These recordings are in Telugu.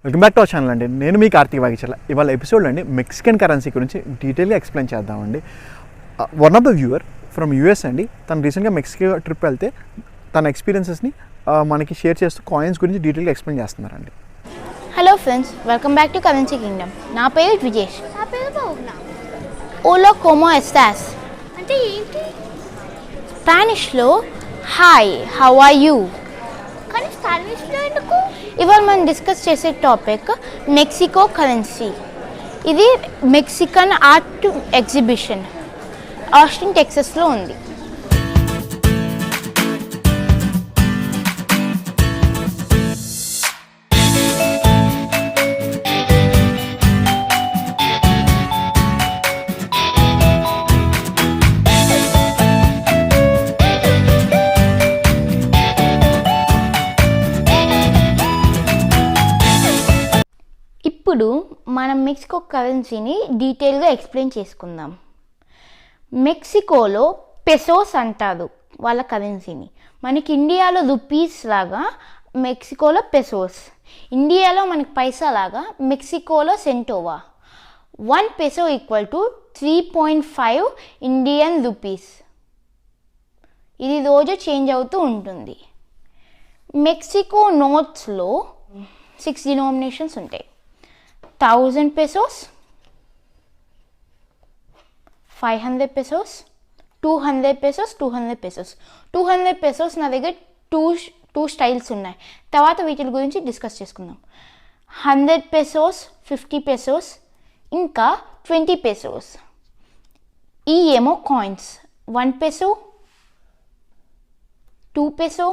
Welcome back to our channel అండి. నేను మీ కార్తీక్ వాగిచర్ల. ఇవాళ ఎపిసోడ్ అండి మెక్సికన్ కరెన్సీ గురించి డీటెయిల్గా ఎక్స్ప్లెయిన్ చేద్దామండి. One of the viewer from US అండి, తను రీసెంట్గా మెక్సికో ట్రిప్ వెళ్తే తన ఎక్స్పీరియన్సెస్ని మనకి షేర్ చేస్తూ కాయిన్స్ గురించి డీటెయిల్గా ఎక్స్ప్లెయిన్ చేస్తున్నారండి. Hello friends, welcome back to Currency Kingdom. నా పేరు విజేష్. నా పేరు పౌర్ణ. ఓలో కోమో ఎస్టాస్ అంటే ఏంటి? స్పానిష్లో హాయ్, హౌ ఆర్ యూ. కానీ స్పానిష్లో ఎందుకు? ఇవాళ మనం డిస్కస్ చేసే టాపిక్ మెక్సికో కరెన్సీ. ఇది మెక్సికన్ ఆర్ట్ ఎగ్జిబిషన్ ఆస్టిన్ టెక్సస్లో ఉంది. ఇప్పుడు మనం మెక్సికో కరెన్సీని డీటెయిల్గా ఎక్స్ప్లెయిన్ చేసుకుందాం. మెక్సికోలో పెసోస్ అంటారు వాళ్ళ కరెన్సీని. మనకి ఇండియాలో రూపీస్ లాగా మెక్సికోలో పెసోస్, ఇండియాలో మనకి పైసా లాగా మెక్సికోలో సెంటోవా. 1 peso equal to 3.5 Indian rupees. ఇది రోజు చేంజ్ అవుతూ ఉంటుంది. మెక్సికో నోట్స్లో 6 డినామినేషన్స్ ఉంటాయి. 1000 pesos, 500 pesos, 200 pesos, 200 pesos. 200 pesos నా దగ్గర టూ స్టైల్స్ ఉన్నాయి. తర్వాత వీటి గురించి డిస్కస్ చేసుకుందాం. 100 pesos, 50 pesos, ఇంకా 20 pesos. ఈ ఏమో కాయిన్స్. 1 peso, 2 peso,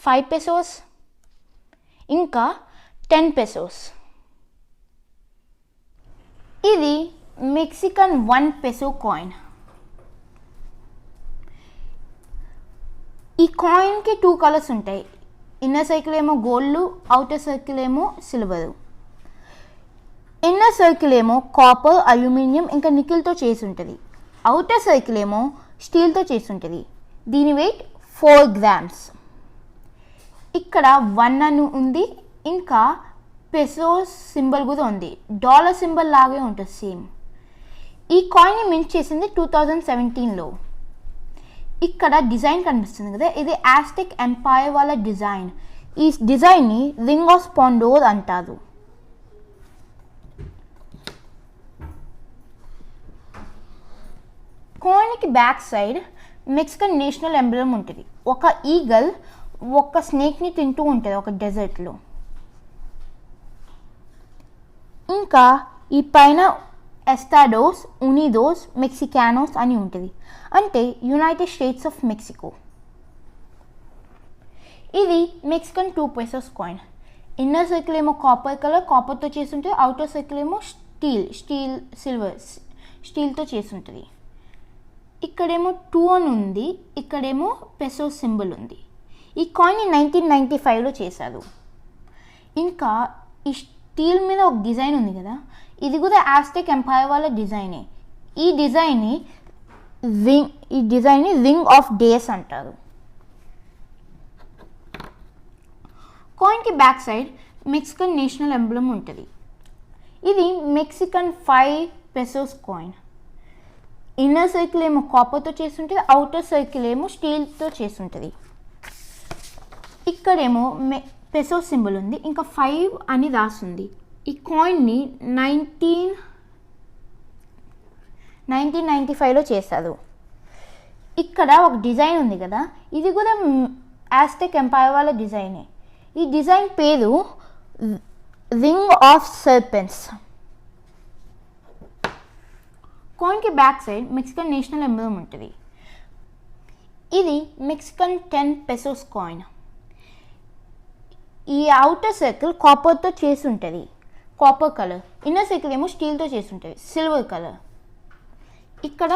5 pesos, ఇంకా 10 pesos. ఇది మెక్సికన్ 1 peso కాయిన్. ఈ కాయిన్కి 2 కలర్స్ ఉంటాయి. ఇన్నర్ సర్కిల్ ఏమో గోల్డ్, అవుటర్ సర్కిల్ ఏమో సిల్వరు. ఇన్నర్ సర్కిల్ ఏమో కాపర్, అల్యూమినియం ఇంకా నికిల్తో చేసి ఉంటుంది. అవుటర్ సర్కిల్ ఏమో స్టీల్తో చేసి ఉంటుంది. దీని వెయిట్ 4 grams. ఇక్కడ 1 అని ఉంది, ఇంకా పెసోస్ సింబల్ కూడా ఉంది. డాలర్ సింబల్ లాగే ఉంటుంది సేమ్. ఈ కాయిన్ని మింట్ చేసింది 2017లో. ఇక్కడ డిజైన్ కనిపిస్తుంది కదా, ఇది ఆస్టెక్ ఎంపైర్ వాళ్ళ డిజైన్. ఈ డిజైన్ని రింగ్ ఆఫ్ స్పాండోర్ అంటారు. కాయిన్కి back side Mexican national emblem ఉంటుంది. ఒక ఈగల్ ఒక స్నేక్ని తింటూ ఉంటుంది ఒక డెజర్ట్లో. ఇంకా ఈ పైన ఎస్టాడోస్ ఉనిడోస్ మెక్సికానోస్ అని ఉంటుంది, అంటే యునైటెడ్ స్టేట్స్ ఆఫ్ మెక్సికో. ఇది Mexican 2 pesos coin. Inner circle ఏమో కాపర్ కలర్, కాపర్తో చేసి ఉంటుంది. అవుటర్ సర్కిల్ ఏమో స్టీల్తో చేసి ఉంటుంది. ఇక్కడేమో 2 అని ఉంది, ఇక్కడేమో పెసో సింబల్ ఉంది. ఈ కాయిన్ని 1995లో చేశారు. ఇంకా ఈ స్టీల్ మీద ఒక డిజైన్ ఉంది కదా, ఇది కూడా ఆస్టెక్ ఎంపైర్ వాళ్ళ డిజైనే. ఈ డిజైన్ని రింగ్ ఆఫ్ డేస్ అంటారు. కాయిన్కి back side Mexican national emblem ఉంటుంది. ఇది Mexican 5 pesos coin. Inner circle ఏమో కాపర్తో చేసి ఉంటుంది, అవుటర్ సర్కిల్ ఏమో స్టీల్తో చేసి ఉంటుంది. ఇక్కడేమో పెసో సింబల్ ఉంది, ఇంకా 5 అని రాస్తుంది. ఈ కాయిన్ని 1995లో చేశారు. ఇక్కడ ఒక డిజైన్ ఉంది కదా, ఇది కూడా ఆస్టెక్ ఎంపైర్ వాళ్ళ డిజైనే. ఈ డిజైన్ పేరు రింగ్ ఆఫ్ సర్పెంట్స్. కాయిన్కి back side Mexican national emblem ఉంటుంది. ఇది మెక్సికన్ 10 pesos కాయిన్. ఈ అవుటర్ సర్కిల్ కాపర్తో చేసి ఉంటుంది, కాపర్ కలర్. ఇన్నర్ సర్కిల్ ఏమో స్టీల్తో చేసి ఉంటుంది, సిల్వర్ కలర్. ఇక్కడ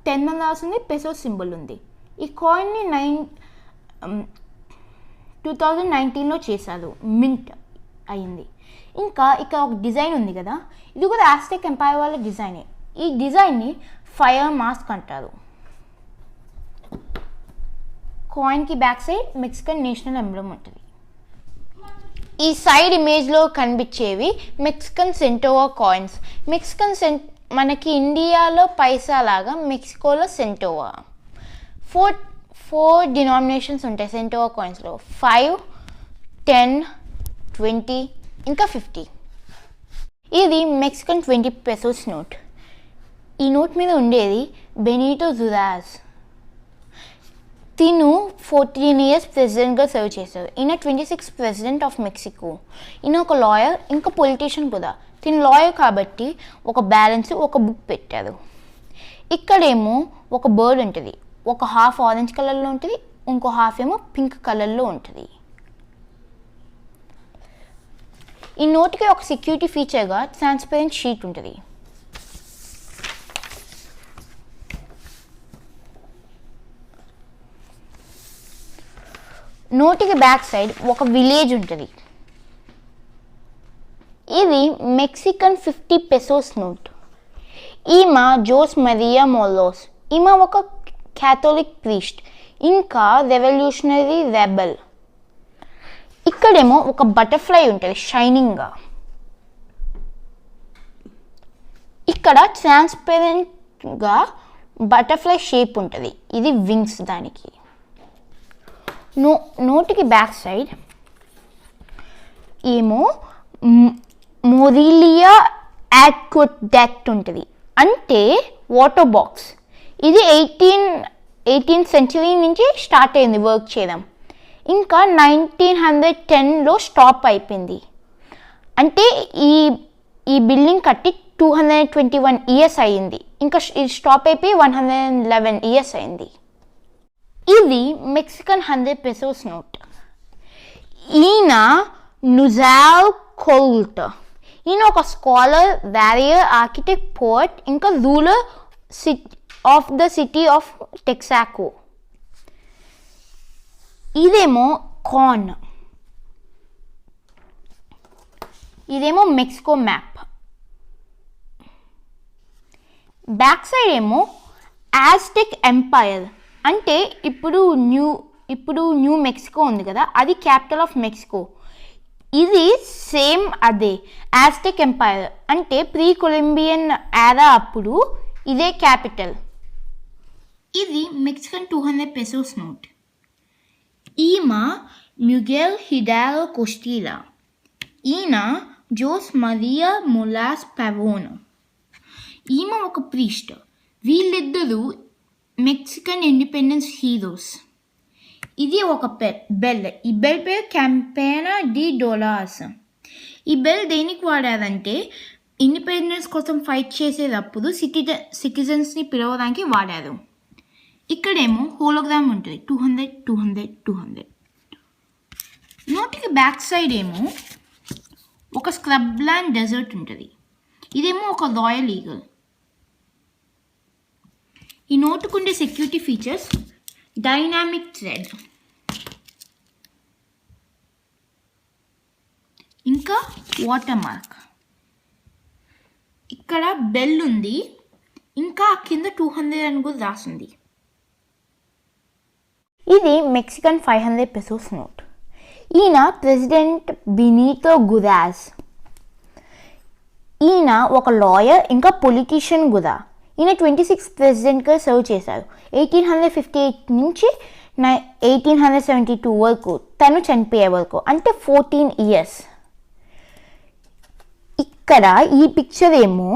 10 అని రాస్తుంది, పెసో సింబల్ ఉంది. ఈ కాయిన్ని 2019లో చేశారు, మింట్ అయింది. ఇంకా ఇక్కడ ఒక డిజైన్ ఉంది కదా, ఇది కూడా ఆస్టెక్ ఎంపైర్ వాళ్ళ డిజైనే. ఈ డిజైన్ని ఫైర్ మాస్క్ అంటారు. కాయిన్కి back side Mexican national emblem ఉంటుంది. ఈ సైడ్ ఇమేజ్లో కనిపించేవి మెక్సికన్ సెంటోవా కాయిన్స్. మనకి ఇండియాలో పైసా లాగా మెక్సికోలో సెంటోవా. ఫోర్ డినామినేషన్స్ ఉంటాయి సెంటోవా కాయిన్స్లో, 5, 10, 20 ఇంకా 50. ఇది మెక్సికన్ 20 pesos నోట్. ఈ నోట్ మీద ఉండేది బెనిటో జురాజ్. తిను 14 years ప్రెసిడెంట్గా సర్వ్ చేశారు. ఈయన 26th ప్రెసిడెంట్ ఆఫ్ మెక్సికో. ఈయన ఒక లాయర్ ఇంకా పొలిటీషియన్ కూడా. తిను లాయర్ కాబట్టి ఒక బ్యాలెన్స్ ఒక బుక్ పెట్టారు. ఇక్కడేమో ఒక బర్డ్ ఉంటుంది, ఒక హాఫ్ ఆరెంజ్ కలర్లో ఉంటుంది, ఇంకో హాఫ్ ఏమో పింక్ కలర్లో ఉంటుంది. ఈ నోట్కి ఒక సెక్యూరిటీ ఫీచర్గా ట్రాన్స్పరెంట్ షీట్ ఉంటుంది. నోటికి బ్యాక్ సైడ్ ఒక విలేజ్ ఉంటుంది. ఇది మెక్సికన్ 50 pesos నోట్. ఈమె జోస్ మరియా మోలోస్. ఈమె ఒక క్యాథలిక్ ప్రీస్ట్ ఇంకా రెవల్యూషనరీ రెబెల్. ఇక్కడేమో ఒక బటర్ఫ్లై ఉంటుంది షైనింగ్గా. ఇక్కడ ట్రాన్స్పరెంట్గా బటర్ఫ్లై షేప్ ఉంటుంది. ఇది వింగ్స్ దానికి. నోటికి బ్యాక్ సైడ్ ఏమో మొరిలియా యాక్వెడక్ట్ ఉంటుంది, అంటే వాటర్ బాక్స్. ఇది 18th century నుంచి స్టార్ట్ అయింది వర్క్ చేయడం. ఇంకా 1910లో స్టాప్ అయిపోయింది. అంటే ఈ బిల్డింగ్ కట్టి 221 years అయ్యింది. ఇంకా ఇది స్టాప్ అయిపోయి 111 years అయింది. ఇది మెక్సికన్ 100 pesos నోట్. ఈయన నుజాల్ కోల్ట్. ఈయన ఒక స్కాలర్, వారియర్, ఆర్కిటెక్ట్, పోయట్ ఇంకా ruler of the city of Texcoco. ఇదేమో కార్న్. ఇదేమో మెక్సికో మ్యాప్. బ్యాక్ సైడ్ ఏమో ఆజ్టెక్ ఎంపైర్, అంటే ఇప్పుడు న్యూ మెక్సికో ఉంది కదా, అది క్యాపిటల్ ఆఫ్ మెక్సికో. ఇది సేమ్ అదే ఆజ్టెక్ ఎంపైర్, అంటే ప్రీ కొలంబియన్ ఎరా అప్పుడు ఇదే క్యాపిటల్. ఇది మెక్సికన్ 200 pesos నోట్. ఈమె మిగెల్ హిడారో కోస్టిలా. ఈయన జోస్ మరియా మొలాస్ పవోన్. ఈమె ఒక ప్రీస్ట్. వీళ్ళిద్దరూ మెక్సికన్ ఇండిపెండెన్స్ హీరోస్. ఇది ఒక బెల్. ఈ బెల్ పేరు క్యాంపెనా డి డోలాస్. ఈ బెల్ దేనికి వాడారంటే ఇండిపెండెన్స్ కోసం ఫైట్ చేసేటప్పుడు సిటిజన్స్ని పిలవడానికి వాడారు. ఇక్కడేమో హోలోగ్రామ్ ఉంటుంది, 200, 200, 200. నోటికి బ్యాక్ సైడ్ ఏమో ఒక స్క్రబ్ ల్యాండ్ డెజర్ట్ ఉంటుంది. ఇదేమో ఒక రాయల్ ఈగల్. ఈ నోటుకుండే సెక్యూరిటీ ఫీచర్స్ డైనామిక్ థ్రెడ్ ఇంకా వాటర్ మార్క్. ఇక్కడ బెల్ ఉంది, ఇంకా కింద 200 అని కూడా రాసింది. ఇది మెక్సికన్ 500 pesos నోట్. ఈయన ప్రెసిడెంట్ బెనిటో జురాజ్. ఈయన ఒక లాయర్ ఇంకా పొలిటీషియన్ కూడా. ఈయన 26th ప్రెసిడెంట్గా సర్వ్ చేశారు. 1858 నుంచి 1872 వరకు, తను చనిపోయే వరకు, అంటే 14 years. ఇక్కడ ఈ పిక్చర్ ఏమో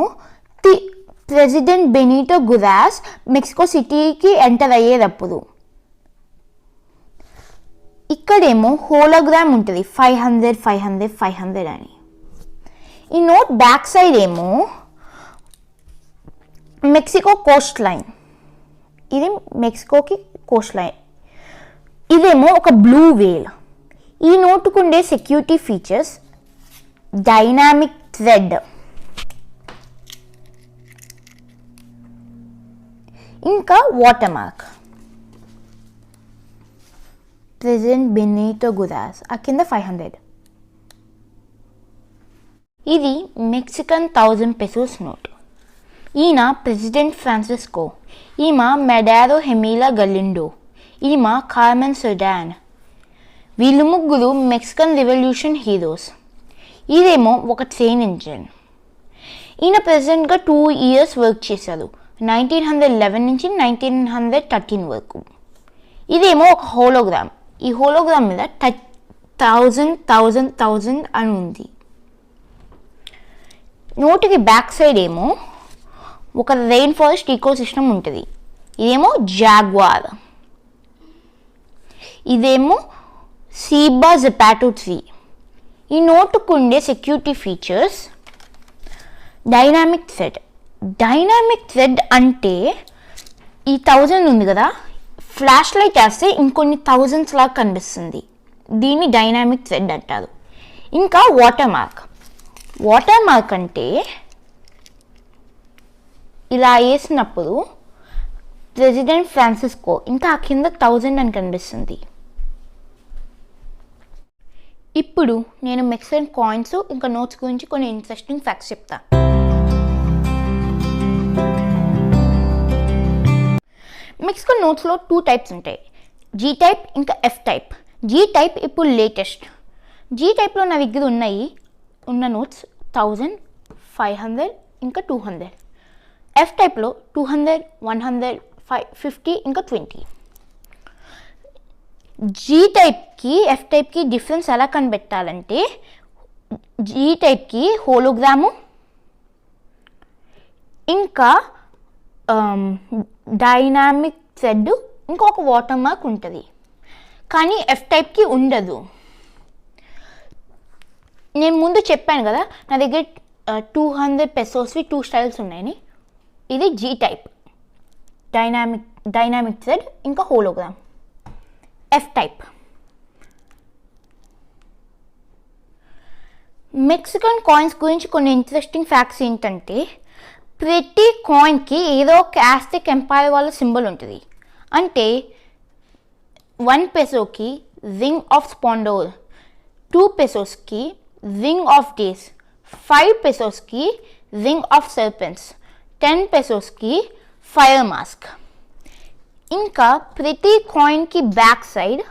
ప్రెసిడెంట్ బెనిటో జురాజ్ మెక్సికో సిటీకి ఎంటర్ అయ్యేటప్పుడు. ఇక్కడేమో హోలోగ్రామ్ ఉంటుంది, 500, 500, 500 అని. ఈ నోట్ బ్యాక్ సైడ్ ఏమో మెక్సికో కోస్ట్ లైన్. ఇది మెక్సికోకి కోస్ట్ లైన్. ఇదేమో ఒక బ్లూ వేల్. ఈ నోటుకుండే సెక్యూరిటీ ఫీచర్స్ డైనామిక్ థ్రెడ్ ఇంకా వాటర్ మార్క్. ప్రెసిడెంట్ బెనిటో జురాజ్, ఆ కింద 500. ఇది మెక్సికన్ 1000 pesos నోట్. ఈయన ప్రెసిడెంట్ ఫ్రాన్సిస్కో. ఈమె మెడారో హెమిలా గలిండో. ఈమె కార్మెన్ సొడాన్. వీళ్ళు ముగ్గురు మెక్సికన్ రెవల్యూషన్ హీరోస్. ఇదేమో ఒక ట్రైన్ ఇంజిన్. ఈయన ప్రెసెంట్గా 2 years వర్క్ చేశారు, 1911 నుంచి 1913 వరకు. ఇదేమో ఒక హోలోగ్రామ్. ఈ హోలోగ్రామ్ మీద 1000 అని ఉంది. నోటికి బ్యాక్ సైడ్ ఏమో ఒక రెయిన్ ఫారెస్ట్ ఈకో సిస్టమ్ ఉంటుంది. ఇదేమో జాగ్వార్. ఇదేమో సీబా జెపాటో 3. ఈ నోటుకు ఉండే security features dynamic thread. Dynamic thread అంటే ఈ 1000 ఉంది కదా, ఫ్లాష్ లైట్ వేస్తే ఇంకొన్ని థౌజండ్స్ లాగా కనిపిస్తుంది. దీన్ని డైనామిక్ థ్రెడ్ అంటారు. ఇంకా వాటర్ మార్క్. వాటర్ మార్క్ అంటే ఇలా వేసినప్పుడు ప్రెసిడెంట్ ఫ్రాన్సిస్కో ఇంకా ఆ కింద 1000 అని కనిపిస్తుంది. ఇప్పుడు నేను మెక్సికన్ కాయిన్స్ ఇంకా నోట్స్ గురించి కొన్ని ఇంట్రెస్టింగ్ ఫ్యాక్ట్స్ చెప్తా. మెక్సికన్ నోట్స్లో 2 types ఉంటాయి, జీ టైప్ ఇంకా ఎఫ్ టైప్. జీ టైప్ ఇప్పుడు లేటెస్ట్. జీ టైప్లో నా దగ్గర ఉన్న నోట్స్ 1000, 500 ఇంకా 200. ఎఫ్ టైప్లో 200, 100, 50 ఇంకా 20. జీ టైప్కి ఎఫ్ టైప్కి డిఫరెన్స్ ఎలా కనిపెట్టాలంటే జీ టైప్కి హోలోగ్రాము ఇంకా డైనామిక్ థ్రెడ్ ఇంకొక వాటర్ మార్క్ ఉంటుంది, కానీ ఎఫ్ టైప్కి ఉండదు. నేను ముందు చెప్పాను కదా నా దగ్గర 200 pesos 2 styles ఉన్నాయని. ఇది జీ టైప్, డైనామిక్ థ్రెడ్ ఇంకా hologram. F type. Mexican coins గురించి కొన్ని ఇంట్రెస్టింగ్ ఫ్యాక్ట్స్ ఏంటంటే ప్రతి కాయిన్కి ఏదో ఒక ఆస్టిక్ ఎంపైర్ వాళ్ళ సింబల్ ఉంటుంది. అంటే 1 pesoకి రింగ్ ఆఫ్ స్పాండోర్, 2 pesosకి రింగ్ ఆఫ్ డేస్, 5 pesosకి రింగ్ ఆఫ్ సర్పెంట్స్, 10 pesosకి ఫైర్ మాస్క్. ఇంకా ప్రతి కాయిన్కి బ్యాక్ సైడ్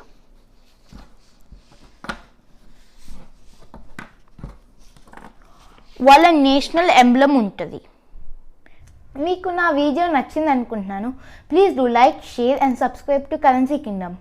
వాళ్ళ నేషనల్ ఎంబ్లమ్ ఉంటుంది. మీకు నా వీడియో నచ్చింది అనుకుంటున్నాను. Please do like, share and subscribe to Currency Kingdom.